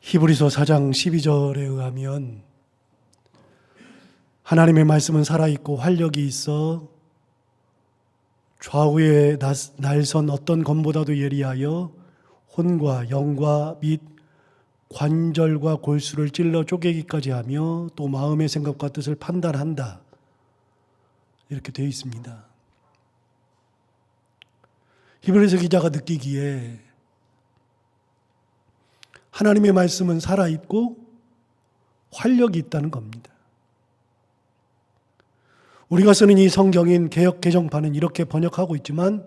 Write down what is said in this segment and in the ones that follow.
히브리서 4장 12절에 의하면 하나님의 말씀은 살아있고 활력이 있어 좌우에 날선 어떤 검보다도 예리하여 혼과 영과 및 관절과 골수를 찔러 쪼개기까지 하며 또 마음의 생각과 뜻을 판단한다. 이렇게 되어 있습니다. 히브리서 기자가 느끼기에 하나님의 말씀은 살아있고 활력이 있다는 겁니다. 우리가 쓰는 이 성경인 개역 개정판은 이렇게 번역하고 있지만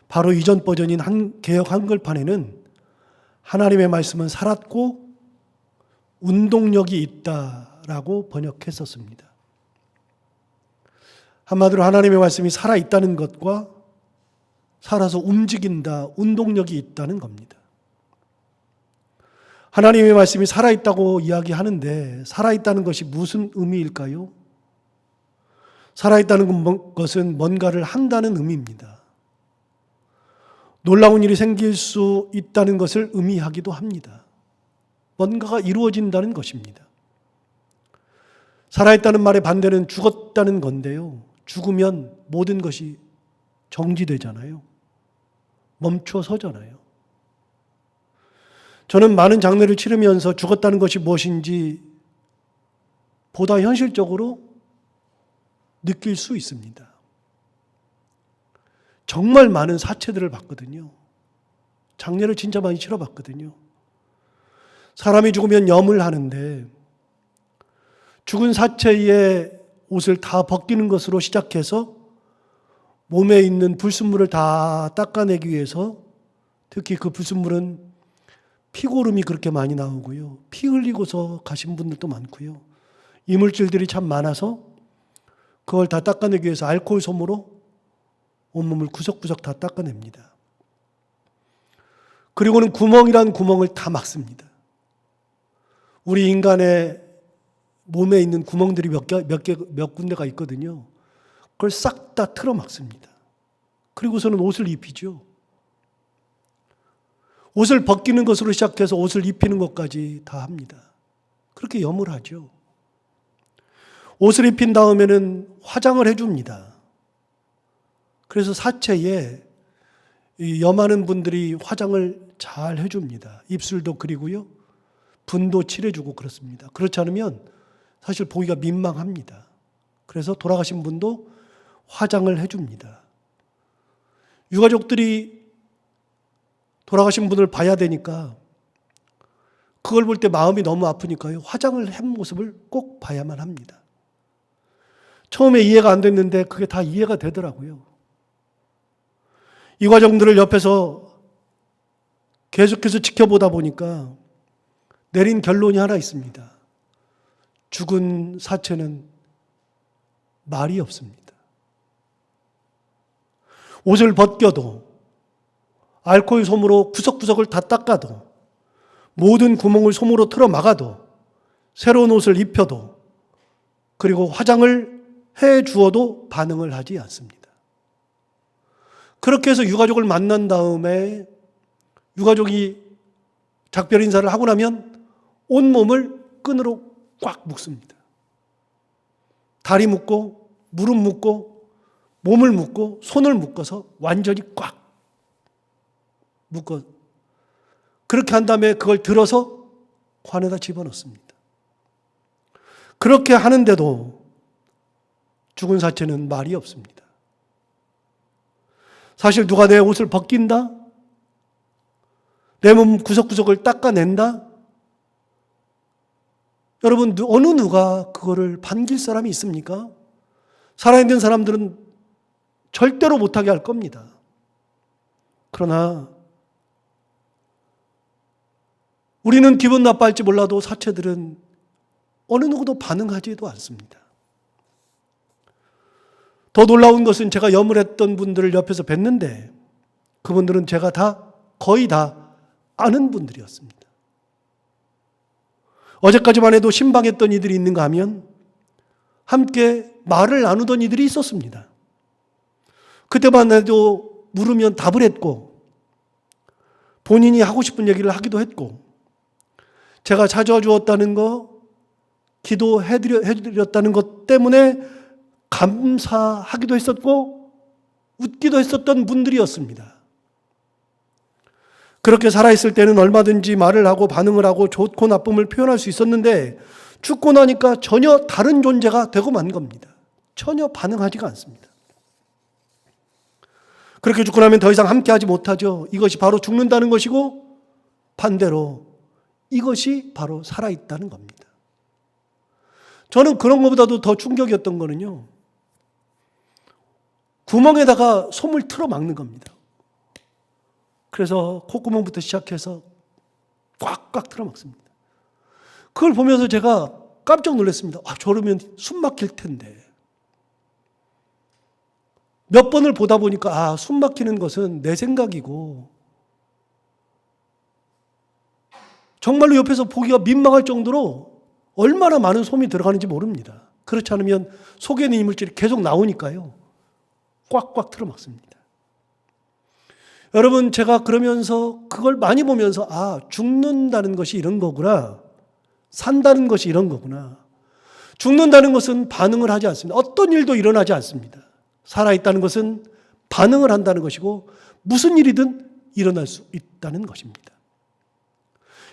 바로 이전 버전인 개역 한글판에는 하나님의 말씀은 살았고 운동력이 있다라고 번역했었습니다. 한마디로 하나님의 말씀이 살아있다는 것과 살아서 움직인다, 운동력이 있다는 겁니다. 하나님의 말씀이 살아있다고 이야기하는데 살아있다는 것이 무슨 의미일까요? 살아있다는 것은 뭔가를 한다는 의미입니다. 놀라운 일이 생길 수 있다는 것을 의미하기도 합니다. 뭔가가 이루어진다는 것입니다. 살아있다는 말의 반대는 죽었다는 건데요. 죽으면 모든 것이 정지되잖아요. 멈춰서잖아요. 저는 많은 장례를 치르면서 죽었다는 것이 무엇인지 보다 현실적으로 느낄 수 있습니다. 정말 많은 사체들을 봤거든요. 장례를 진짜 많이 치러봤거든요. 사람이 죽으면 염을 하는데 죽은 사체의 옷을 다 벗기는 것으로 시작해서 몸에 있는 불순물을 다 닦아내기 위해서 특히 그 불순물은 피고름이 그렇게 많이 나오고요. 피 흘리고서 가신 분들도 많고요. 이물질들이 참 많아서 그걸 다 닦아내기 위해서 알코올 솜으로 온몸을 구석구석 다 닦아냅니다. 그리고는 구멍이란 구멍을 다 막습니다. 우리 인간의 몸에 있는 구멍들이 몇 군데가 있거든요. 그걸 싹 다 틀어 막습니다. 그리고서는 옷을 입히죠. 옷을 벗기는 것으로 시작해서 옷을 입히는 것까지 다 합니다. 그렇게 염을 하죠. 옷을 입힌 다음에는 화장을 해줍니다. 그래서 사체에 염하는 분들이 화장을 잘 해줍니다. 입술도 그리고요. 분도 칠해주고 그렇습니다. 그렇지 않으면 사실 보기가 민망합니다. 그래서 돌아가신 분도 화장을 해줍니다. 유가족들이 돌아가신 분을 봐야 되니까 그걸 볼 때 마음이 너무 아프니까요. 화장을 한 모습을 꼭 봐야만 합니다. 처음에 이해가 안 됐는데 그게 다 이해가 되더라고요. 이 과정들을 옆에서 계속해서 지켜보다 보니까 내린 결론이 하나 있습니다. 죽은 사체는 말이 없습니다. 옷을 벗겨도 알코올 솜으로 구석구석을 다 닦아도 모든 구멍을 솜으로 틀어 막아도 새로운 옷을 입혀도 그리고 화장을 해 주어도 반응을 하지 않습니다. 그렇게 해서 유가족을 만난 다음에 유가족이 작별 인사를 하고 나면 온몸을 끈으로 꽉 묶습니다. 다리 묶고 무릎 묶고 몸을 묶고 손을 묶어서 완전히 꽉 묶어 그렇게 한 다음에 그걸 들어서 관에다 집어넣습니다. 그렇게 하는데도 죽은 사체는 말이 없습니다. 사실 누가 내 옷을 벗긴다? 내 몸 구석구석을 닦아낸다? 여러분 어느 누가 그거를 반길 사람이 있습니까? 살아있는 사람들은 절대로 못하게 할 겁니다. 그러나 우리는 기분 나빠할지 몰라도 사체들은 어느 누구도 반응하지도 않습니다. 더 놀라운 것은 제가 염을 했던 분들을 옆에서 뵀는데 그분들은 제가 거의 다 아는 분들이었습니다. 어제까지만 해도 신방했던 이들이 있는가 하면 함께 말을 나누던 이들이 있었습니다. 그때만 해도 물으면 답을 했고 본인이 하고 싶은 얘기를 하기도 했고 제가 찾아와 주었다는 거, 기도해드렸다는 것 때문에 감사하기도 했었고 웃기도 했었던 분들이었습니다. 그렇게 살아있을 때는 얼마든지 말을 하고 반응을 하고 좋고 나쁨을 표현할 수 있었는데 죽고 나니까 전혀 다른 존재가 되고 만 겁니다. 전혀 반응하지가 않습니다. 그렇게 죽고 나면 더 이상 함께하지 못하죠. 이것이 바로 죽는다는 것이고 반대로 이것이 바로 살아있다는 겁니다. 저는 그런 것보다도 더 충격이었던 거는요, 구멍에다가 솜을 틀어 막는 겁니다. 그래서 콧구멍부터 시작해서 꽉꽉 틀어 막습니다. 그걸 보면서 제가 깜짝 놀랐습니다. 저러면 숨 막힐 텐데. 몇 번을 보다 보니까 숨 막히는 것은 내 생각이고 정말로 옆에서 보기가 민망할 정도로 얼마나 많은 솜이 들어가는지 모릅니다. 그렇지 않으면 속에 있는 이물질이 계속 나오니까요. 꽉꽉 틀어 막습니다. 여러분, 제가 그러면서 그걸 많이 보면서 죽는다는 것이 이런 거구나. 산다는 것이 이런 거구나. 죽는다는 것은 반응을 하지 않습니다. 어떤 일도 일어나지 않습니다. 살아있다는 것은 반응을 한다는 것이고 무슨 일이든 일어날 수 있다는 것입니다.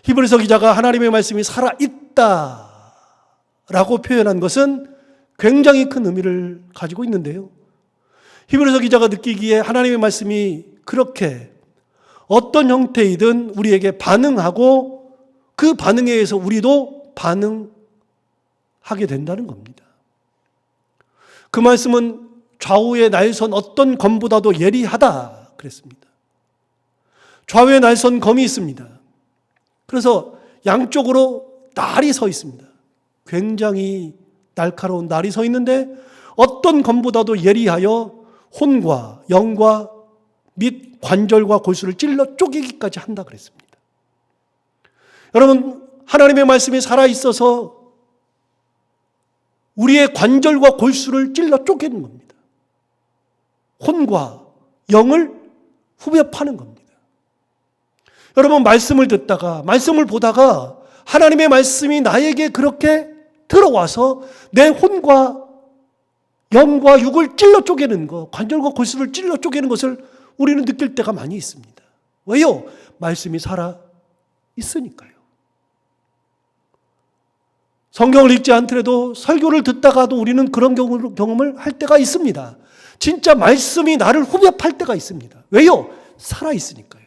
히브리서 기자가 하나님의 말씀이 살아있다라고 표현한 것은 굉장히 큰 의미를 가지고 있는데요. 히브리서 기자가 느끼기에 하나님의 말씀이 그렇게 어떤 형태이든 우리에게 반응하고 그 반응에 의해서 우리도 반응하게 된다는 겁니다. 그 말씀은 좌우의 날선 어떤 검보다도 예리하다 그랬습니다. 좌우에 날선 검이 있습니다. 그래서 양쪽으로 날이 서 있습니다. 굉장히 날카로운 날이 서 있는데 어떤 검보다도 예리하여 혼과 영과 및 관절과 골수를 찔러 쪼개기까지 한다 그랬습니다. 여러분, 하나님의 말씀이 살아있어서 우리의 관절과 골수를 찔러 쪼개는 겁니다. 혼과 영을 후벼 파는 겁니다. 여러분, 말씀을 듣다가 말씀을 보다가 하나님의 말씀이 나에게 그렇게 들어와서 내 혼과 영과 육을 찔러 쪼개는 것, 관절과 골수를 찔러 쪼개는 것을 우리는 느낄 때가 많이 있습니다. 왜요? 말씀이 살아 있으니까요. 성경을 읽지 않더라도 설교를 듣다가도 우리는 그런 경험을 할 때가 있습니다. 진짜 말씀이 나를 후벼 팔 때가 있습니다. 왜요? 살아 있으니까요.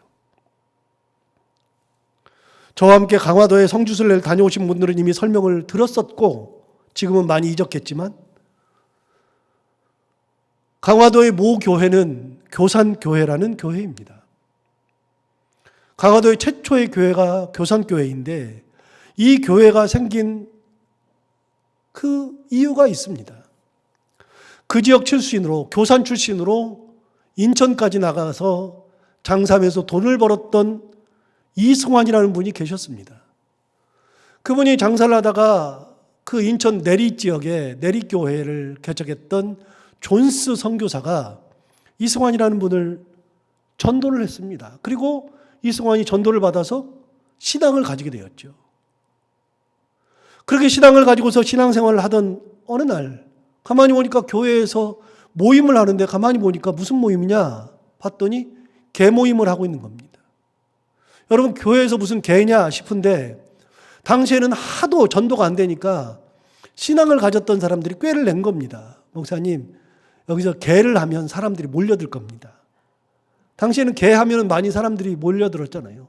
저와 함께 강화도에 성주순례를 다녀오신 분들은 이미 설명을 들었었고 지금은 많이 잊었겠지만 강화도의 모 교회는 교산교회라는 교회입니다. 강화도의 최초의 교회가 교산교회인데 이 교회가 생긴 그 이유가 있습니다. 그 지역 출신으로, 교산 출신으로 인천까지 나가서 장사하면서 돈을 벌었던 이승환이라는 분이 계셨습니다. 그분이 장사를 하다가 그 인천 내리 지역에 내리교회를 개척했던 존스 선교사가 이승환이라는 분을 전도를 했습니다. 그리고 이승환이 전도를 받아서 신앙을 가지게 되었죠. 그렇게 신앙을 가지고서 신앙생활을 하던 어느 날 가만히 보니까 교회에서 모임을 하는데 가만히 보니까 무슨 모임이냐 봤더니 개 모임을 하고 있는 겁니다. 여러분, 교회에서 무슨 개냐 싶은데 당시에는 하도 전도가 안 되니까 신앙을 가졌던 사람들이 꾀를 낸 겁니다. 목사님, 여기서 개를 하면 사람들이 몰려들 겁니다. 당시에는 개 하면 많이 사람들이 몰려들었잖아요.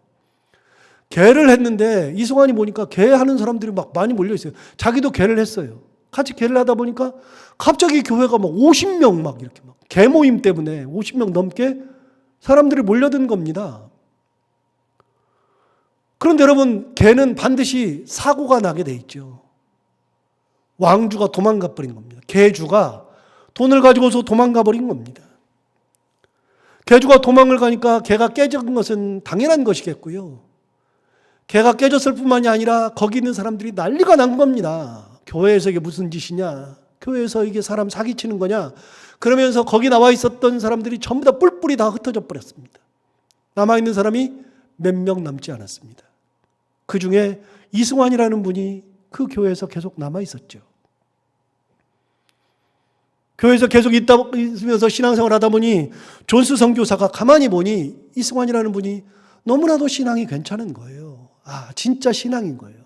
개를 했는데 이승환이 보니까 개 하는 사람들이 막 많이 몰려 있어요. 자기도 개를 했어요. 같이 개를 하다 보니까 갑자기 교회가 막 50명 막 이렇게 막 개 모임 때문에 50명 넘게 사람들이 몰려든 겁니다. 그런데 여러분, 개는 반드시 사고가 나게 돼 있죠. 왕주가 도망가 버린 겁니다. 개주가 돈을 가지고서 도망가 버린 겁니다. 개주가 도망을 가니까 개가 깨진 것은 당연한 것이겠고요. 개가 깨졌을 뿐만이 아니라 거기 있는 사람들이 난리가 난 겁니다. 교회에서 이게 무슨 짓이냐? 교회에서 이게 사람 사기치는 거냐? 그러면서 거기 나와 있었던 사람들이 전부 다 뿔뿔이 다 흩어져 버렸습니다. 남아있는 사람이 몇 명 남지 않았습니다. 그 중에 이승환이라는 분이 그 교회에서 계속 남아 있었죠. 교회에서 계속 있으면서 신앙생활 하다 보니 존스 선교사가 가만히 보니 이승환이라는 분이 너무나도 신앙이 괜찮은 거예요. 아, 진짜 신앙인 거예요.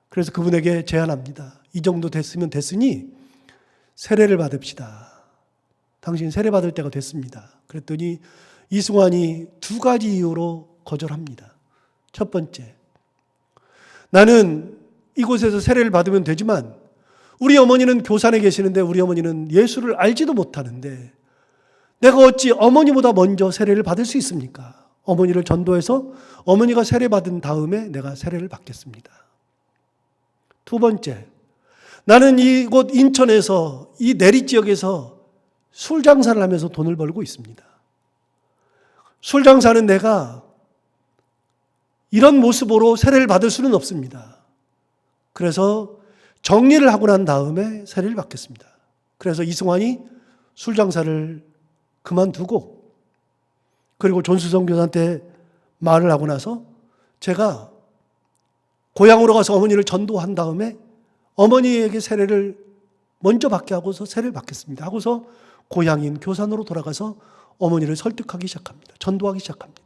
그래서 그분에게 제안합니다. 이 정도 됐으면 됐으니 세례를 받읍시다. 당신 세례 받을 때가 됐습니다. 그랬더니 이승환이 두 가지 이유로 거절합니다. 첫 번째, 나는 이곳에서 세례를 받으면 되지만 우리 어머니는 교산에 계시는데 우리 어머니는 예수를 알지도 못하는데 내가 어찌 어머니보다 먼저 세례를 받을 수 있습니까? 어머니를 전도해서 어머니가 세례 받은 다음에 내가 세례를 받겠습니다. 두 번째, 나는 이곳 인천에서 이 내리 지역에서 술 장사를 하면서 돈을 벌고 있습니다. 술 장사는 내가 이런 모습으로 세례를 받을 수는 없습니다. 그래서 정리를 하고 난 다음에 세례를 받겠습니다. 그래서 이승환이 술 장사를 그만두고 그리고 존수성 교사한테 말을 하고 나서 제가 고향으로 가서 어머니를 전도한 다음에 어머니에게 세례를 먼저 받게 하고서 세례를 받겠습니다. 하고서 고향인 교산으로 돌아가서 어머니를 설득하기 시작합니다. 전도하기 시작합니다.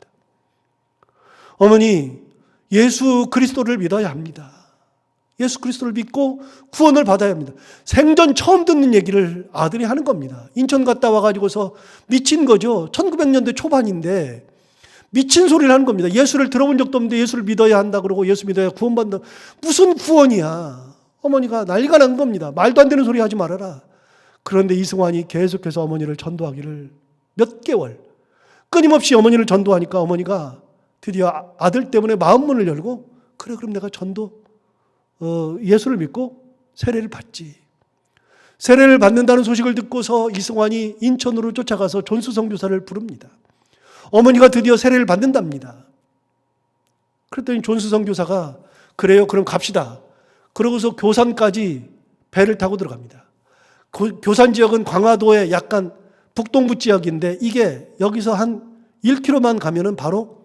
어머니, 예수 그리스도를 믿어야 합니다. 예수 그리스도를 믿고 구원을 받아야 합니다. 생전 처음 듣는 얘기를 아들이 하는 겁니다. 인천 갔다 와가지고서 미친 거죠. 1900년대 초반인데 미친 소리를 하는 겁니다. 예수를 들어본 적도 없는데 예수를 믿어야 한다 그러고 예수 믿어야 구원받는다. 무슨 구원이야. 어머니가 난리가 난 겁니다. 말도 안 되는 소리 하지 말아라. 그런데 이승환이 계속해서 어머니를 전도하기를 몇 개월 끊임없이 어머니를 전도하니까 어머니가 드디어 아들 때문에 마음문을 열고 그래 그럼 내가 예수를 믿고 세례를 받지. 세례를 받는다는 소식을 듣고서 이승환이 인천으로 쫓아가서 존수성 교사를 부릅니다. 어머니가 드디어 세례를 받는답니다. 그랬더니 존수성 교사가 그래요 그럼 갑시다. 그러고서 교산까지 배를 타고 들어갑니다. 교산 지역은 광화도의 약간 북동부 지역인데 이게 여기서 한 1km만 가면은 바로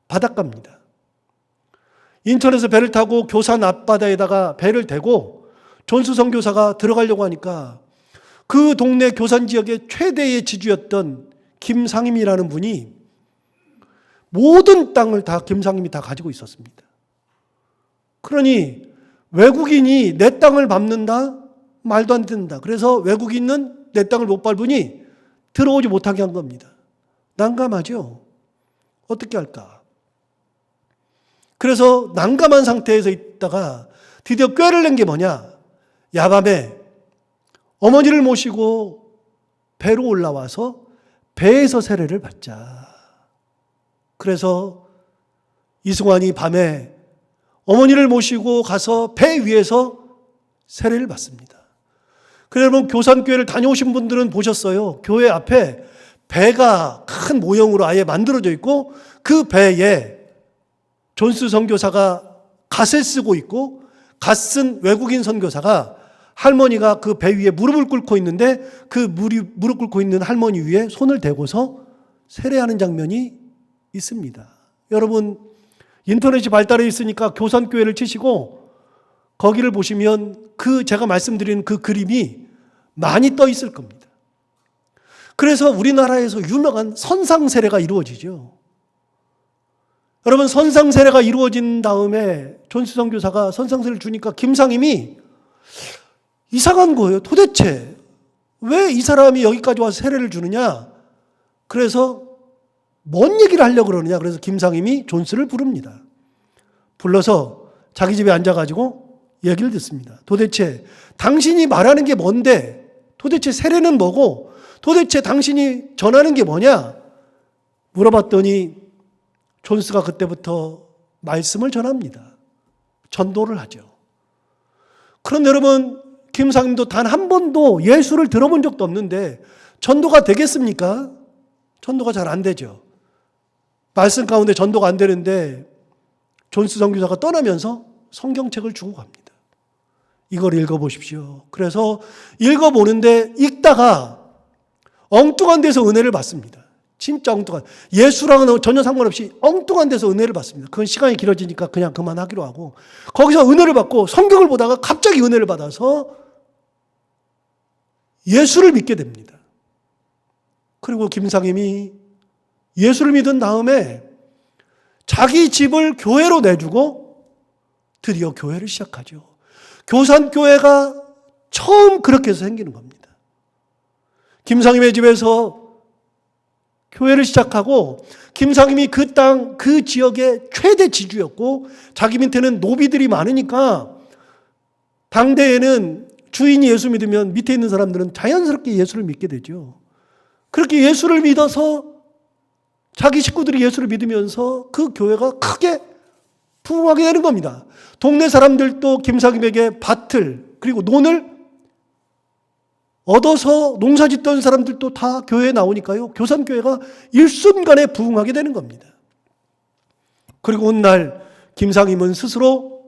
바닷가입니다. 인천에서 배를 타고 교산 앞바다에다가 배를 대고 존수성 교사가 들어가려고 하니까 그 동네 교산 지역의 최대의 지주였던 김상임이라는 분이 모든 땅을 다 김상임이 다 가지고 있었습니다. 그러니 외국인이 내 땅을 밟는다? 말도 안 된다. 그래서 외국인은 내 땅을 못 밟으니 들어오지 못하게 한 겁니다. 난감하죠? 어떻게 할까? 그래서 난감한 상태에서 있다가 드디어 꾀를 낸 게 뭐냐? 야밤에 어머니를 모시고 배로 올라와서 배에서 세례를 받자. 그래서 이승환이 밤에 어머니를 모시고 가서 배 위에서 세례를 받습니다. 그래서 여러분 교산교회를 다녀오신 분들은 보셨어요. 교회 앞에 배가 큰 모형으로 아예 만들어져 있고 그 배에 존스 선교사가 갓을 쓰고 있고 갓 쓴 외국인 선교사가 할머니가 그 배 위에 무릎을 꿇고 있는데 그 무릎 꿇고 있는 할머니 위에 손을 대고서 세례하는 장면이 있습니다. 여러분 인터넷이 발달해 있으니까 교산교회를 치시고 거기를 보시면 그 제가 말씀드린 그 그림이 많이 떠 있을 겁니다. 그래서 우리나라에서 유명한 선상세례가 이루어지죠. 여러분 선상세례가 이루어진 다음에 존수성 교사가 선상세례를 주니까 김상임이 이상한 거예요. 도대체 왜 이 사람이 여기까지 와서 세례를 주느냐. 그래서 뭔 얘기를 하려고 그러느냐. 그래서 김상임이 존스를 부릅니다. 불러서 자기 집에 앉아가지고 얘기를 듣습니다. 도대체 당신이 말하는 게 뭔데? 도대체 세례는 뭐고? 도대체 당신이 전하는 게 뭐냐? 물어봤더니 존스가 그때부터 말씀을 전합니다. 전도를 하죠. 그런데 여러분 김상임도 단 한 번도 예수를 들어본 적도 없는데 전도가 되겠습니까? 전도가 잘 안 되죠. 말씀 가운데 전도가 안 되는데 존스 선교사가 떠나면서 성경책을 주고 갑니다. 이걸 읽어보십시오. 그래서 읽어보는데 읽다가 엉뚱한 데서 은혜를 받습니다. 진짜 엉뚱한, 예수랑은 전혀 상관없이 엉뚱한 데서 은혜를 받습니다. 그건 시간이 길어지니까 그냥 그만하기로 하고, 거기서 은혜를 받고 성경을 보다가 갑자기 은혜를 받아서 예수를 믿게 됩니다. 그리고 김상임이 예수를 믿은 다음에 자기 집을 교회로 내주고 드디어 교회를 시작하죠. 교산교회가 처음 그렇게 해서 생기는 겁니다. 김상임의 집에서 교회를 시작하고, 김상임이 그 땅, 그 지역의 최대 지주였고, 자기 밑에는 노비들이 많으니까 당대에는 주인이 예수 믿으면 밑에 있는 사람들은 자연스럽게 예수를 믿게 되죠. 그렇게 예수를 믿어서 자기 식구들이 예수를 믿으면서 그 교회가 크게 부흥하게 되는 겁니다. 동네 사람들도 김상임에게 밭을, 그리고 논을 얻어서 농사 짓던 사람들도 다 교회에 나오니까요, 교산교회가 일순간에 부흥하게 되는 겁니다. 그리고 어느 날 김상임은 스스로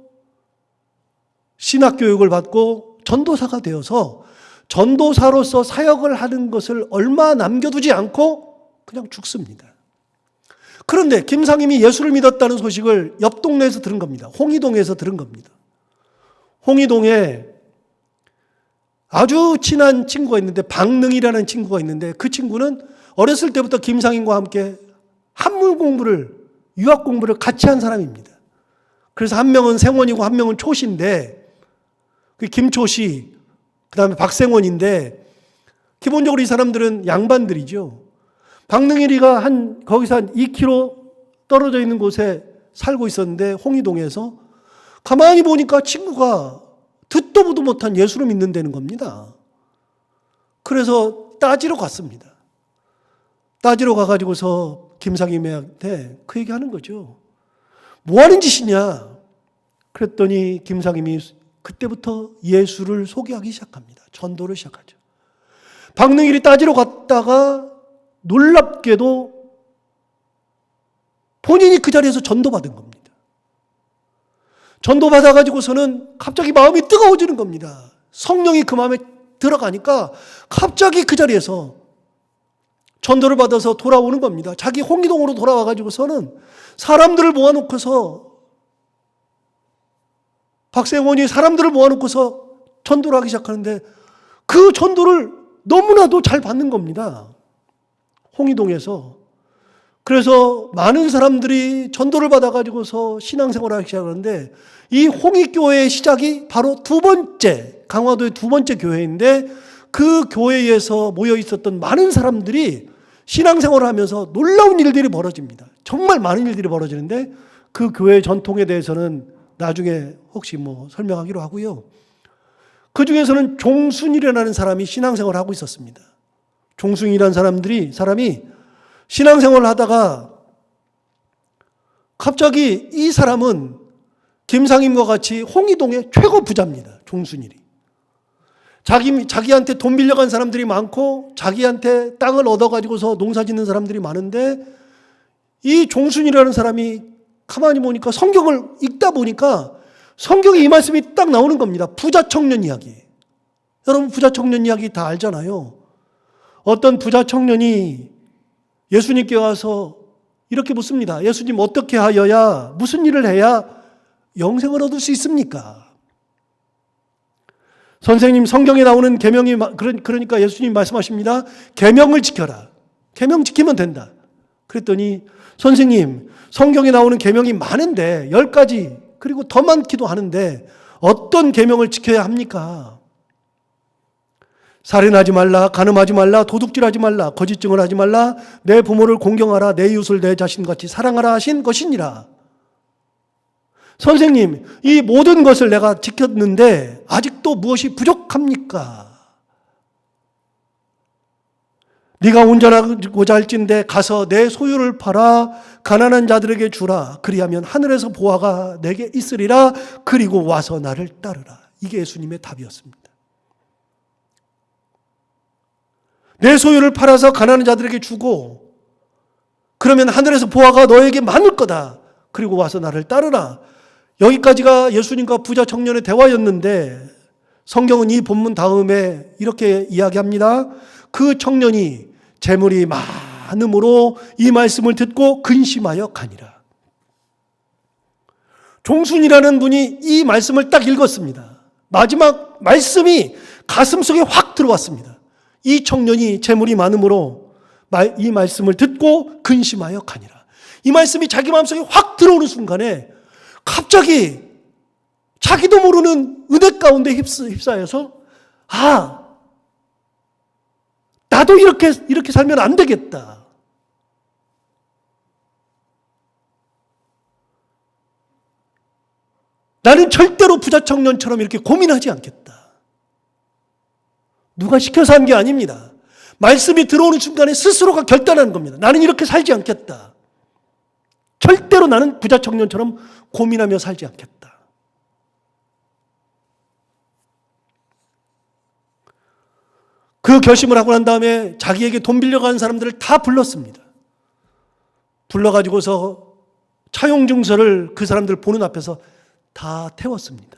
신학교육을 받고 전도사가 되어서 전도사로서 사역을 하는 것을 얼마 남겨두지 않고 그냥 죽습니다. 그런데 김상임이 예수를 믿었다는 소식을 옆 동네에서 들은 겁니다. 홍이동에서 들은 겁니다. 홍이동에 아주 친한 친구가 있는데, 박능이라는 친구가 있는데, 그 친구는 어렸을 때부터 김상임과 함께 한문 공부를, 유학 공부를 같이 한 사람입니다. 그래서 한 명은 생원이고 한 명은 초시인데, 그 김초시, 그 다음에 박생원인데, 기본적으로 이 사람들은 양반들이죠. 박능일이가 거기서 한 2km 떨어져 있는 곳에 살고 있었는데, 홍이동에서 가만히 보니까 친구가 듣도 보도 못한 예수를 믿는다는 겁니다. 그래서 따지러 갔습니다. 따지러 가가지고서 김상임한테 그 얘기하는 거죠. 뭐 하는 짓이냐? 그랬더니 김상임이 그때부터 예수를 소개하기 시작합니다. 전도를 시작하죠. 박능일이 따지러 갔다가 놀랍게도 본인이 그 자리에서 전도받은 겁니다. 전도받아가지고서는 갑자기 마음이 뜨거워지는 겁니다. 성령이 그 마음에 들어가니까 갑자기 그 자리에서 전도를 받아서 돌아오는 겁니다. 자기 홍기동으로 돌아와가지고서는 사람들을 모아놓고서, 박생원이 사람들을 모아놓고서 전도를 하기 시작하는데, 그 전도를 너무나도 잘 받는 겁니다. 홍이동에서. 그래서 많은 사람들이 전도를 받아가지고서 신앙생활을 하기 시작하는데, 이 홍익교회의 시작이 바로 두 번째, 강화도의 두 번째 교회인데, 그 교회에서 모여 있었던 많은 사람들이 신앙생활을 하면서 놀라운 일들이 벌어집니다. 정말 많은 일들이 벌어지는데, 그 교회의 전통에 대해서는 나중에 혹시 설명하기로 하고요. 그 중에서는 종순이라는 사람이 신앙생활을 하고 있었습니다. 종순이라는 사람이 신앙생활을 하다가 갑자기 이 사람은 김상임과 같이 홍이동의 최고 부자입니다. 종순일이. 자기한테 돈 빌려간 사람들이 많고 자기한테 땅을 얻어가지고서 농사 짓는 사람들이 많은데, 이 종순이라는 사람이 가만히 보니까 성경을 읽다 보니까 성경에 이 말씀이 딱 나오는 겁니다. 부자 청년 이야기. 여러분 부자 청년 이야기 다 알잖아요. 어떤 부자 청년이 예수님께 와서 이렇게 묻습니다. 예수님, 어떻게 하여야, 무슨 일을 해야 영생을 얻을 수 있습니까? 선생님, 성경에 나오는 계명이, 그러니까 예수님 말씀하십니다. 계명을 지켜라. 계명 지키면 된다. 그랬더니 선생님, 성경에 나오는 계명이 많은데 10가지, 그리고 더 많기도 하는데 어떤 계명을 지켜야 합니까? 살인하지 말라, 간음하지 말라, 도둑질하지 말라, 거짓 증언하지 말라, 내 부모를 공경하라, 내 이웃을 내 자신같이 사랑하라 하신 것이니라. 선생님, 이 모든 것을 내가 지켰는데 아직도 무엇이 부족합니까? 네가 운전하고자 할진대 가서 내 소유를 팔아 가난한 자들에게 주라. 그리하면 하늘에서 보화가 내게 있으리라. 그리고 와서 나를 따르라. 이게 예수님의 답이었습니다. 내 소유를 팔아서 가난한 자들에게 주고, 그러면 하늘에서 보화가 너에게 많을 거다. 그리고 와서 나를 따르라. 여기까지가 예수님과 부자 청년의 대화였는데, 성경은 이 본문 다음에 이렇게 이야기합니다. 그 청년이 재물이 많음으로 이 말씀을 듣고 근심하여 가니라. 종순이라는 분이 이 말씀을 딱 읽었습니다. 마지막 말씀이 가슴속에 확 들어왔습니다. 이 청년이 재물이 많음으로 이 말씀을 듣고 근심하여 가니라. 이 말씀이 자기 마음속에 확 들어오는 순간에 갑자기 자기도 모르는 은혜 가운데 휩싸여서 나도 이렇게 살면 안 되겠다. 나는 절대로 부자 청년처럼 이렇게 고민하지 않겠다. 누가 시켜서 한 게 아닙니다. 말씀이 들어오는 순간에 스스로가 결단하는 겁니다. 나는 이렇게 살지 않겠다. 절대로 나는 부자 청년처럼 고민하며 살지 않겠다. 그 결심을 하고 난 다음에 자기에게 돈 빌려가는 사람들을 다 불렀습니다. 불러가지고서 차용증서를 그 사람들 보는 앞에서 다 태웠습니다.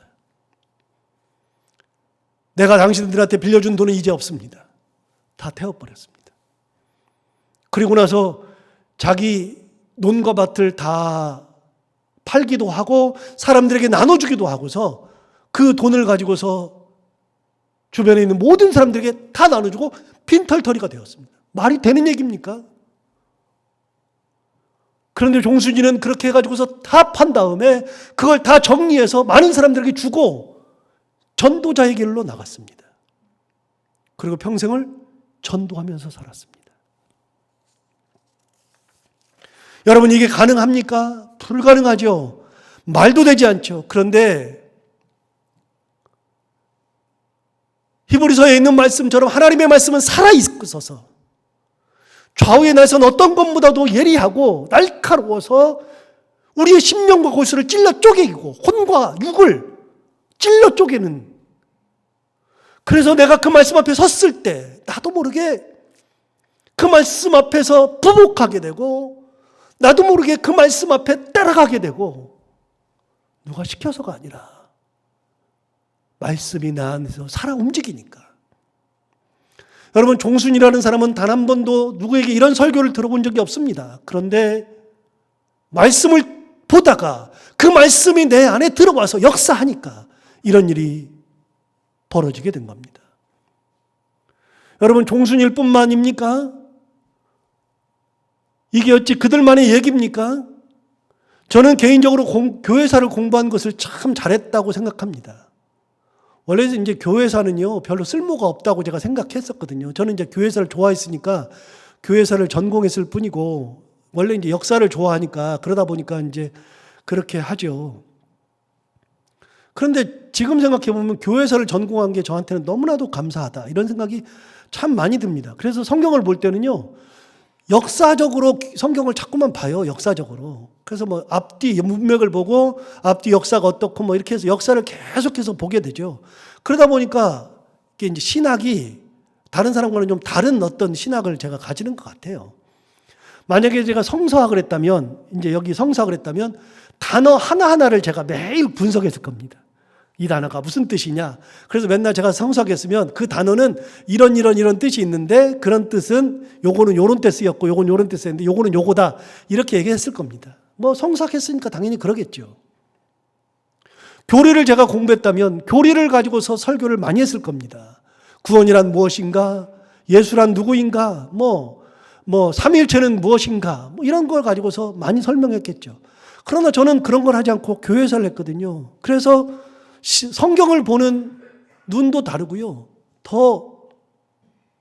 내가 당신들한테 빌려준 돈은 이제 없습니다. 다 태워버렸습니다. 그리고 나서 자기 논과 밭을 다 팔기도 하고 사람들에게 나눠주기도 하고서 그 돈을 가지고서 주변에 있는 모든 사람들에게 다 나눠주고 빈털터리가 되었습니다. 말이 되는 얘기입니까? 그런데 종순이는 그렇게 해가지고서 다 판 다음에 그걸 다 정리해서 많은 사람들에게 주고 전도자의 길로 나갔습니다. 그리고 평생을 전도하면서 살았습니다. 여러분, 이게 가능합니까? 불가능하죠. 말도 되지 않죠. 그런데 히브리서에 있는 말씀처럼 하나님의 말씀은 살아있어서 좌우의 날선 어떤 것보다도 예리하고 날카로워서 우리의 심령과 골수를 찔러 쪼개고 혼과 육을 찔러 쪼개는, 그래서 내가 그 말씀 앞에 섰을 때 나도 모르게 그 말씀 앞에서 부복하게 되고 나도 모르게 그 말씀 앞에 따라가게 되고, 누가 시켜서가 아니라 말씀이 나 안에서 살아 움직이니까. 여러분, 종순이라는 사람은 단 한 번도 누구에게 이런 설교를 들어본 적이 없습니다. 그런데 말씀을 보다가 그 말씀이 내 안에 들어와서 역사하니까 이런 일이 벌어지게 된 겁니다. 여러분, 종순일 뿐만입니까? 이게 어찌 그들만의 얘기입니까? 저는 개인적으로 교회사를 공부한 것을 참 잘했다고 생각합니다. 원래 이제 교회사는요, 별로 쓸모가 없다고 제가 생각했었거든요. 저는 이제 교회사를 좋아했으니까 교회사를 전공했을 뿐이고, 원래 이제 역사를 좋아하니까 그러다 보니까 이제 그렇게 하죠. 그런데 지금 생각해보면 교회사를 전공한 게 저한테는 너무나도 감사하다, 이런 생각이 참 많이 듭니다. 그래서 성경을 볼 때는요, 역사적으로 성경을 자꾸만 봐요, 역사적으로. 그래서 뭐 앞뒤 문맥을 보고 앞뒤 역사가 어떻고 뭐 이렇게 해서 역사를 계속해서 보게 되죠. 그러다 보니까 이게 이제 신학이 다른 사람과는 좀 다른 어떤 신학을 제가 가지는 것 같아요. 만약에 제가 성서학을 했다면, 이제 여기 성서학을 했다면 단어 하나하나를 제가 매일 분석했을 겁니다. 이 단어가 무슨 뜻이냐. 그래서 맨날 제가 성서학했으면 그 단어는 이런 뜻이 있는데, 그런 뜻은 요거는 요런 때 쓰였고 요건 요런 때 쓰였는데 요거는 요거다, 이렇게 얘기했을 겁니다. 뭐 성서학했으니까 당연히 그러겠죠. 교리를 제가 공부했다면 교리를 가지고서 설교를 많이 했을 겁니다. 구원이란 무엇인가, 예수란 누구인가, 뭐 삼위일체는 무엇인가, 뭐 이런 걸 가지고서 많이 설명했겠죠. 그러나 저는 그런 걸 하지 않고 교회사를 했거든요. 그래서 성경을 보는 눈도 다르고요. 더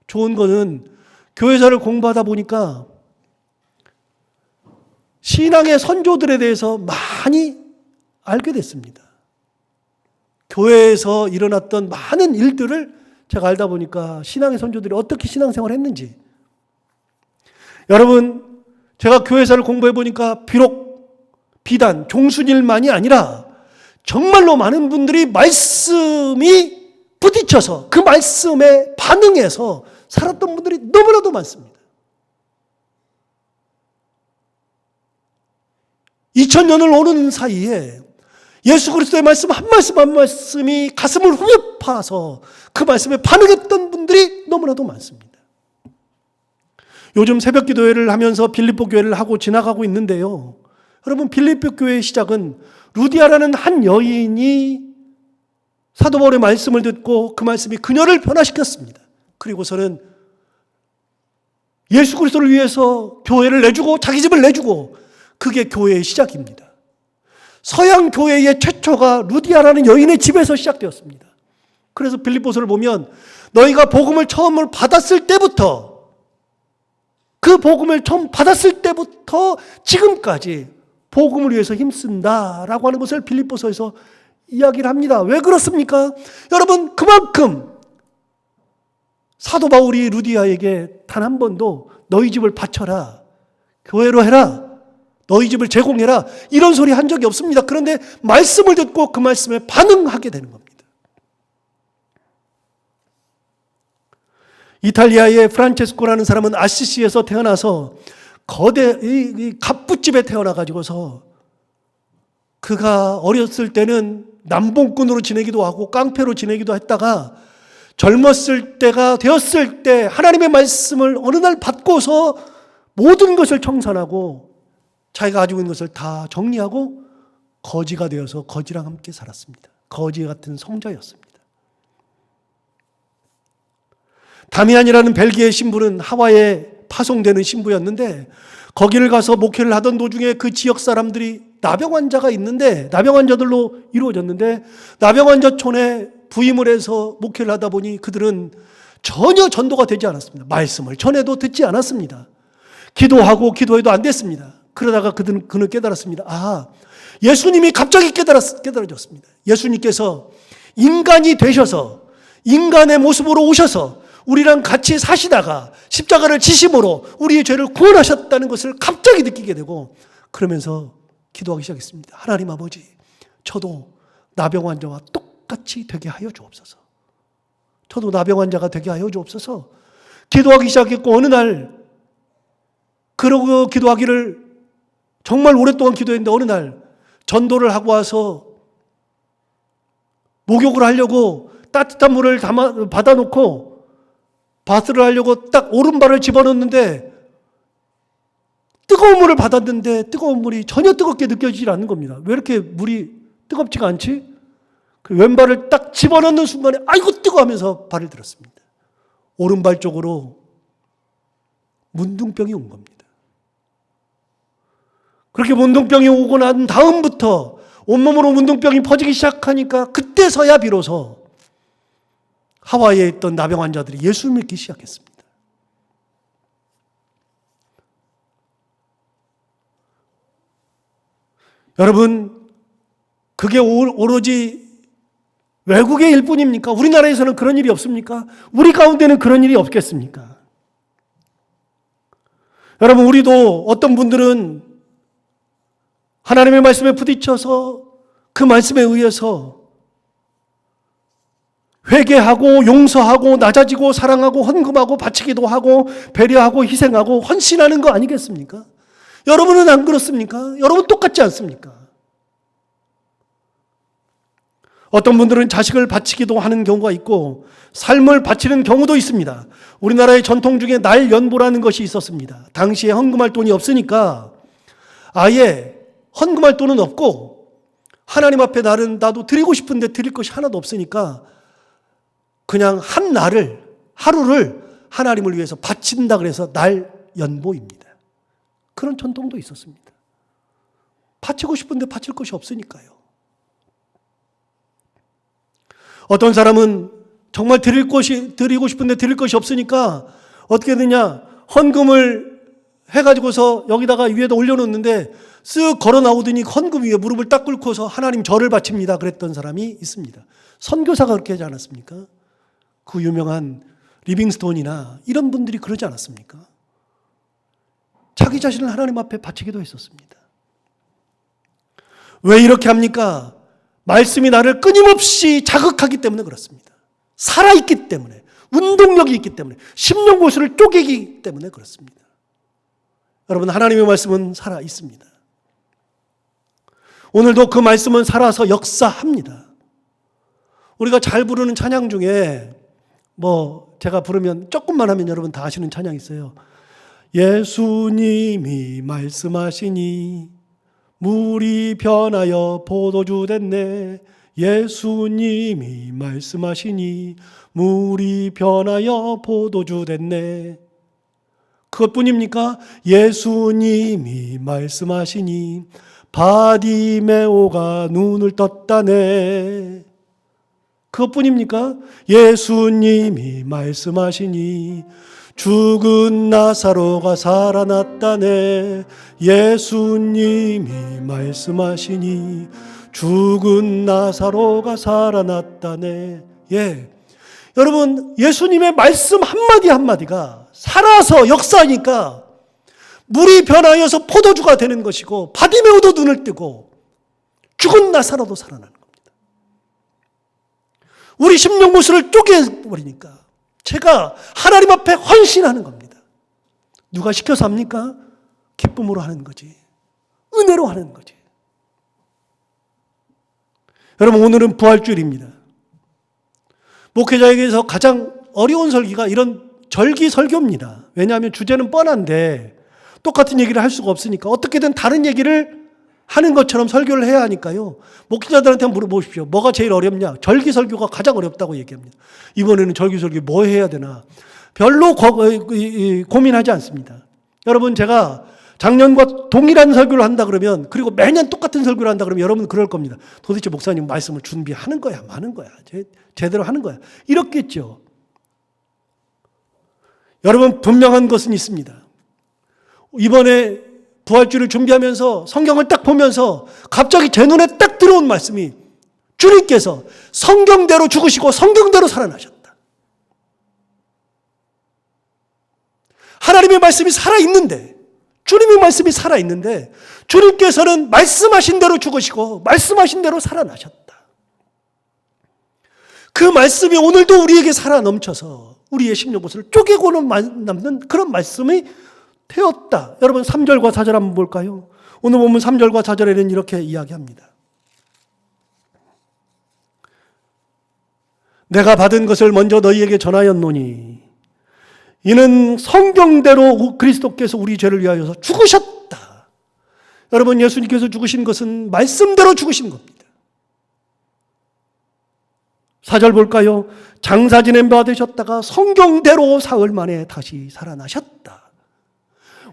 좋은 거는 교회사를 공부하다 보니까 신앙의 선조들에 대해서 많이 알게 됐습니다. 교회에서 일어났던 많은 일들을 제가 알다 보니까 신앙의 선조들이 어떻게 신앙생활을 했는지. 여러분, 제가 교회사를 공부해 보니까 비록 비단 종순일만이 아니라 정말로 많은 분들이 말씀이 부딪혀서 그 말씀에 반응해서 살았던 분들이 너무나도 많습니다. 2000년을 오는 사이에 예수 그리스도의 말씀 한 말씀 한 말씀이 가슴을 후벼 파서 그 말씀에 반응했던 분들이 너무나도 많습니다. 요즘 새벽 기도회를 하면서 빌립보 교회를 하고 지나가고 있는데요. 여러분, 빌립보 교회의 시작은 루디아라는 한 여인이 사도 바울의 말씀을 듣고 그 말씀이 그녀를 변화시켰습니다. 그리고서는 예수 그리스도를 위해서 교회를 내주고 자기 집을 내주고, 그게 교회의 시작입니다. 서양 교회의 최초가 루디아라는 여인의 집에서 시작되었습니다. 그래서 빌립보서를 보면 너희가 복음을 처음을 받았을 때부터, 그 복음을 처음 받았을 때부터 지금까지 복음을 위해서 힘쓴다라고 하는 것을 빌립보서에서 이야기를 합니다. 왜 그렇습니까? 여러분, 그만큼 사도 바울이 루디아에게 단 한 번도 너희 집을 바쳐라, 교회로 해라, 너희 집을 제공해라, 이런 소리 한 적이 없습니다. 그런데 말씀을 듣고 그 말씀에 반응하게 되는 겁니다. 이탈리아의 프란체스코라는 사람은 아시시에서 태어나서 거대 갑부집에 태어나가지고서 그가 어렸을 때는 남봉꾼으로 지내기도 하고 깡패로 지내기도 했다가 젊었을 때가 되었을 때 하나님의 말씀을 어느 날 받고서 모든 것을 청산하고 자기가 가지고 있는 것을 다 정리하고 거지가 되어서 거지랑 함께 살았습니다. 거지 같은 성자였습니다. 다미안이라는 벨기에 신부는 하와이에 파송되는 신부였는데, 거기를 가서 목회를 하던 도중에 그 지역 사람들이 나병 환자가 있는데, 나병 환자들로 이루어졌는데, 나병 환자촌에 부임을 해서 목회를 하다 보니 그들은 전혀 전도가 되지 않았습니다. 말씀을 전해도 듣지 않았습니다. 기도하고 기도해도 안 됐습니다. 그러다가 그는 깨달았습니다. 아, 예수님이 갑자기 깨달아졌습니다. 예수님께서 인간이 되셔서 인간의 모습으로 오셔서 우리랑 같이 사시다가 십자가를 지심으로 우리의 죄를 구원하셨다는 것을 갑자기 느끼게 되고, 그러면서 기도하기 시작했습니다. 하나님 아버지, 저도 나병 환자와 똑같이 되게 하여 주옵소서. 저도 나병 환자가 되게 하여 주옵소서. 기도하기 시작했고, 어느 날 그러고 기도하기를 정말 오랫동안 기도했는데, 어느 날 전도를 하고 와서 목욕을 하려고 따뜻한 물을 받아놓고 바스를 하려고 딱 오른발을 집어넣는데, 뜨거운 물을 받았는데 뜨거운 물이 전혀 뜨겁게 느껴지지 않는 겁니다. 왜 이렇게 물이 뜨겁지가 않지? 그 왼발을 딱 집어넣는 순간에 아이고 뜨거워 하면서 발을 들었습니다. 오른발 쪽으로 문둥병이 온 겁니다. 그렇게 문둥병이 오고 난 다음부터 온몸으로 문둥병이 퍼지기 시작하니까 그때서야 비로소 하와이에 있던 나병 환자들이 예수 믿기 시작했습니다. 여러분, 그게 오로지 외국의 일뿐입니까? 우리나라에서는 그런 일이 없습니까? 우리 가운데는 그런 일이 없겠습니까? 여러분, 우리도 어떤 분들은 하나님의 말씀에 부딪혀서 그 말씀에 의해서 회개하고 용서하고 낮아지고 사랑하고 헌금하고 바치기도 하고 배려하고 희생하고 헌신하는 거 아니겠습니까? 여러분은 안 그렇습니까? 여러분 똑같지 않습니까? 어떤 분들은 자식을 바치기도 하는 경우가 있고 삶을 바치는 경우도 있습니다. 우리나라의 전통 중에 날연보라는 것이 있었습니다. 당시에 헌금할 돈이 없으니까 아예 헌금할 돈은 없고 하나님 앞에 나도 드리고 싶은데 드릴 것이 하나도 없으니까 그냥 한 날을, 하루를 하나님을 위해서 바친다 그래서 날연보입니다. 그런 전통도 있었습니다. 바치고 싶은데 바칠 것이 없으니까요. 어떤 사람은 정말 드리고 싶은데 드릴 것이 없으니까 어떻게 되냐, 헌금을 해가지고서 여기다가 위에다 올려놓는데 쓱 걸어 나오더니 헌금 위에 무릎을 딱 꿇고서 하나님 절을 바칩니다 그랬던 사람이 있습니다. 선교사가 그렇게 하지 않았습니까? 그 유명한 리빙스톤이나 이런 분들이 그러지 않았습니까? 자기 자신을 하나님 앞에 바치기도 했었습니다. 왜 이렇게 합니까? 말씀이 나를 끊임없이 자극하기 때문에 그렇습니다. 살아있기 때문에, 운동력이 있기 때문에, 심령고수를 쪼개기 때문에 그렇습니다. 여러분, 하나님의 말씀은 살아있습니다. 오늘도 그 말씀은 살아서 역사합니다. 우리가 잘 부르는 찬양 중에 제가 부르면 조금만 하면 여러분 다 아시는 찬양이 있어요. 예수님이 말씀하시니 물이 변하여 포도주 됐네. 예수님이 말씀하시니 물이 변하여 포도주 됐네. 그것뿐입니까? 예수님이 말씀하시니 바디메오가 눈을 떴다네. 그것뿐입니까? 예수님이 말씀하시니 죽은 나사로가 살아났다네. 예수님이 말씀하시니 죽은 나사로가 살아났다네. 예, 여러분, 예수님의 말씀 한마디 한마디가 살아서 역사하니까 물이 변하여서 포도주가 되는 것이고 바디메오도 눈을 뜨고 죽은 나사로도 살아나는 겁니다. 우리 심령구슬을 쪼개버리니까 제가 하나님 앞에 헌신하는 겁니다. 누가 시켜서 합니까? 기쁨으로 하는 거지. 은혜로 하는 거지. 여러분, 오늘은 부활주일입니다. 목회자에게서 가장 어려운 설교가 이런 절기 설교입니다. 왜냐하면 주제는 뻔한데 똑같은 얘기를 할 수가 없으니까 어떻게든 다른 얘기를 하는 것처럼 설교를 해야 하니까요. 목회자들한테 물어보십시오. 뭐가 제일 어렵냐? 절기 설교가 가장 어렵다고 얘기합니다. 이번에는 절기 설교 뭐 해야 되나? 별로 고민하지 않습니다. 여러분, 제가 작년과 동일한 설교를 한다 그러면, 그리고 매년 똑같은 설교를 한다 그러면 여러분 그럴 겁니다. 도대체 목사님 말씀을 준비하는 거야, 마는 거야, 제대로 하는 거야, 이렇겠죠. 여러분, 분명한 것은 있습니다. 이번에 부활주를 준비하면서 성경을 딱 보면서 갑자기 제 눈에 딱 들어온 말씀이, 주님께서 성경대로 죽으시고 성경대로 살아나셨다. 하나님의 말씀이 살아있는데, 주님의 말씀이 살아있는데 주님께서는 말씀하신 대로 죽으시고 말씀하신 대로 살아나셨다. 그 말씀이 오늘도 우리에게 살아 넘쳐서 우리의 심령구슬을 쪼개고는 남는 그런 말씀이 되었다. 여러분, 3절과 4절 한번 볼까요? 오늘 보면 3절과 4절에는 이렇게 이야기합니다. 내가 받은 것을 먼저 너희에게 전하였노니 이는 성경대로 그리스도께서 우리 죄를 위하여서 죽으셨다. 여러분, 예수님께서 죽으신 것은 말씀대로 죽으신 겁니다. 4절 볼까요? 장사 지낸 바 되셨다가 성경대로 사흘 만에 다시 살아나셨다.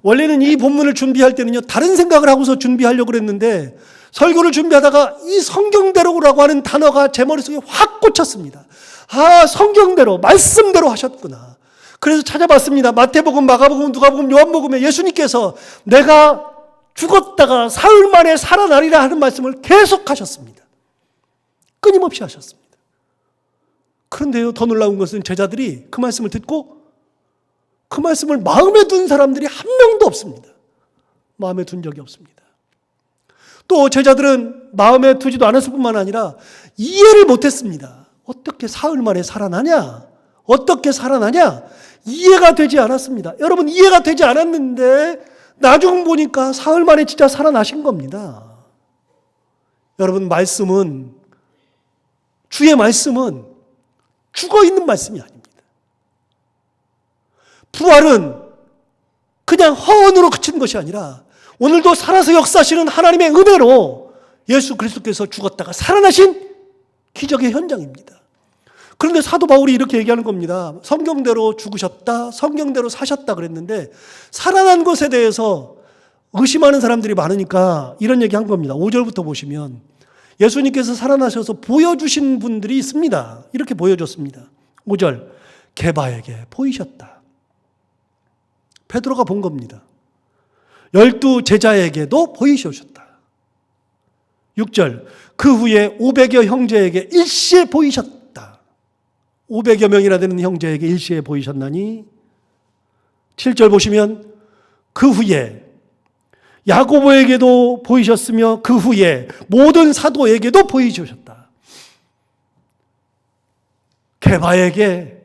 원래는 이 본문을 준비할 때는요, 다른 생각을 하고서 준비하려고 그랬는데 설교를 준비하다가 이 성경대로라고 하는 단어가 제 머릿속에 확 꽂혔습니다. 아, 성경대로, 말씀대로 하셨구나. 그래서 찾아봤습니다. 마태복음, 마가복음, 누가복음, 요한복음에 예수님께서 내가 죽었다가 사흘 만에 살아나리라 하는 말씀을 계속 하셨습니다. 끊임없이 하셨습니다. 그런데요, 더 놀라운 것은 제자들이 그 말씀을 듣고 그 말씀을 마음에 둔 사람들이 한 명도 없습니다. 마음에 둔 적이 없습니다. 또 제자들은 마음에 두지도 않았을 뿐만 아니라 이해를 못했습니다. 어떻게 사흘 만에 살아나냐? 어떻게 살아나냐? 이해가 되지 않았습니다. 여러분, 이해가 되지 않았는데 나중 보니까 사흘 만에 진짜 살아나신 겁니다. 여러분, 말씀은, 주의 말씀은 죽어있는 말씀이 아닙니다. 부활은 그냥 허언으로 그친 것이 아니라 오늘도 살아서 역사하시는 하나님의 은혜로 예수 그리스도께서 죽었다가 살아나신 기적의 현장입니다. 그런데 사도 바울이 이렇게 얘기하는 겁니다. 성경대로 죽으셨다, 성경대로 사셨다 그랬는데 살아난 것에 대해서 의심하는 사람들이 많으니까 이런 얘기 한 겁니다. 5절부터 보시면 예수님께서 살아나셔서 보여주신 분들이 있습니다. 이렇게 보여줬습니다. 5절, 게바에게 보이셨다. 베드로가 본 겁니다. 12 제자에게도 보이셨다. 6절, 그 후에 500여 형제에게 일시에 보이셨다. 500여 명이나 되는 형제에게 일시에 보이셨나니. 7절 보시면 그 후에 야고보에게도 보이셨으며 그 후에 모든 사도에게도 보이셨다. 게바에게,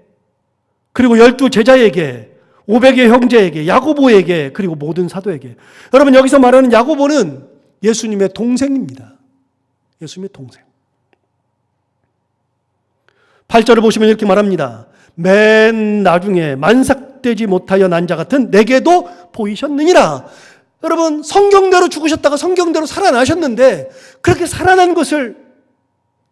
그리고 12 제자에게, 500의 형제에게, 야고보에게, 그리고 모든 사도에게. 여러분, 여기서 말하는 야고보는 예수님의 동생입니다. 예수님의 동생. 8절을 보시면 이렇게 말합니다. 맨 나중에 만삭되지 못하여 난 자 같은 내게도 보이셨느니라. 여러분, 성경대로 죽으셨다가 성경대로 살아나셨는데 그렇게 살아난 것을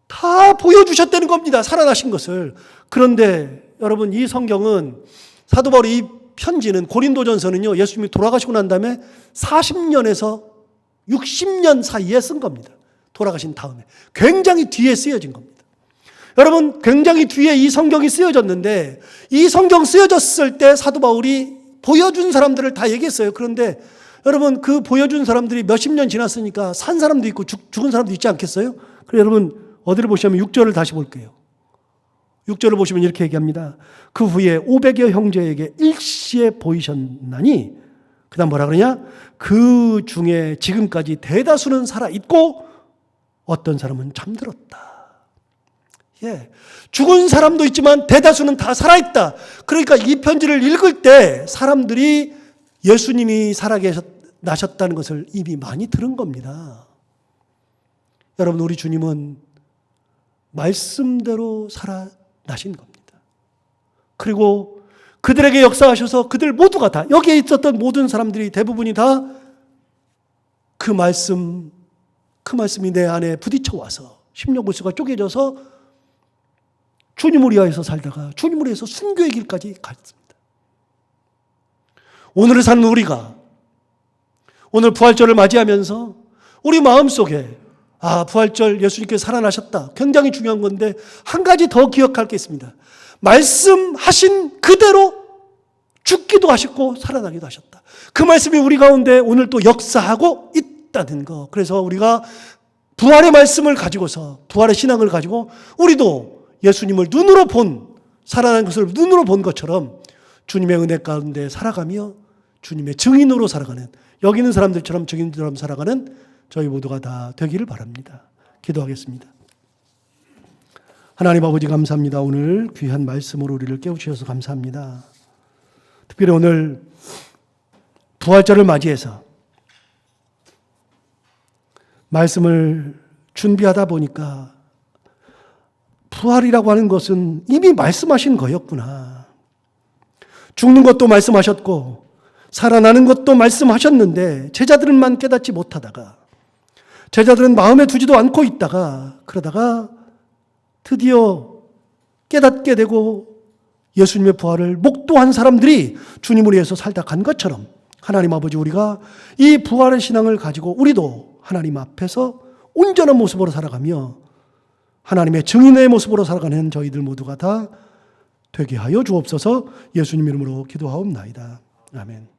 다 보여주셨다는 겁니다. 살아나신 것을. 그런데 여러분, 이 성경은, 사도 바울의 이 편지는, 고린도전서는요, 예수님이 돌아가시고 난 다음에 40년에서 60년 사이에 쓴 겁니다. 돌아가신 다음에. 굉장히 뒤에 쓰여진 겁니다. 여러분, 굉장히 뒤에 이 성경이 쓰여졌는데, 이 성경 쓰여졌을 때 사도 바울이 보여준 사람들을 다 얘기했어요. 그런데 여러분, 그 보여준 사람들이 몇십 년 지났으니까 산 사람도 있고 죽은 사람도 있지 않겠어요? 그래서 여러분, 어디를 보시면 6절을 다시 볼게요. 6절을 보시면 이렇게 얘기합니다. 그 후에 500여 형제에게 일시에 보이셨나니, 그 다음 뭐라 그러냐? 그 중에 지금까지 대다수는 살아있고 어떤 사람은 잠들었다. 예, 죽은 사람도 있지만 대다수는 다 살아있다. 그러니까 이 편지를 읽을 때 사람들이 예수님이 살아나셨다는 것을 이미 많이 들은 겁니다. 여러분, 우리 주님은 말씀대로 살아나신 겁니다. 그리고 그들에게 역사하셔서 그들 모두가 다, 여기에 있었던 모든 사람들이 대부분이 다 그 말씀이 내 안에 부딪혀 와서 심령불수가 쪼개져서 주님을 위하여서 살다가 주님을 위해서 순교의 길까지 갔습니다. 오늘을 사는 우리가 오늘 부활절을 맞이하면서 우리 마음속에 부활절 예수님께서 살아나셨다. 굉장히 중요한 건데 한 가지 더 기억할 게 있습니다. 말씀하신 그대로 죽기도 하셨고 살아나기도 하셨다. 그 말씀이 우리 가운데 오늘 또 역사하고 있다는 거. 그래서 우리가 부활의 말씀을 가지고서, 부활의 신앙을 가지고 우리도 예수님을 눈으로 본, 살아난 것을 눈으로 본 것처럼 주님의 은혜 가운데 살아가며 주님의 증인으로 살아가는, 여기 있는 사람들처럼 증인들처럼 살아가는 저희 모두가 다 되기를 바랍니다. 기도하겠습니다. 하나님 아버지, 감사합니다. 오늘 귀한 말씀으로 우리를 깨우치셔서 감사합니다. 특별히 오늘 부활절을 맞이해서 말씀을 준비하다 보니까 부활이라고 하는 것은 이미 말씀하신 거였구나. 죽는 것도 말씀하셨고 살아나는 것도 말씀하셨는데 제자들만 깨닫지 못하다가, 제자들은 마음에 두지도 않고 있다가, 그러다가 드디어 깨닫게 되고 예수님의 부활을 목도한 사람들이 주님을 위해서 살다 간 것처럼, 하나님 아버지, 우리가 이 부활의 신앙을 가지고 우리도 하나님 앞에서 온전한 모습으로 살아가며 하나님의 증인의 모습으로 살아가는 저희들 모두가 다 되게 하여 주옵소서. 예수님 이름으로 기도하옵나이다. 아멘.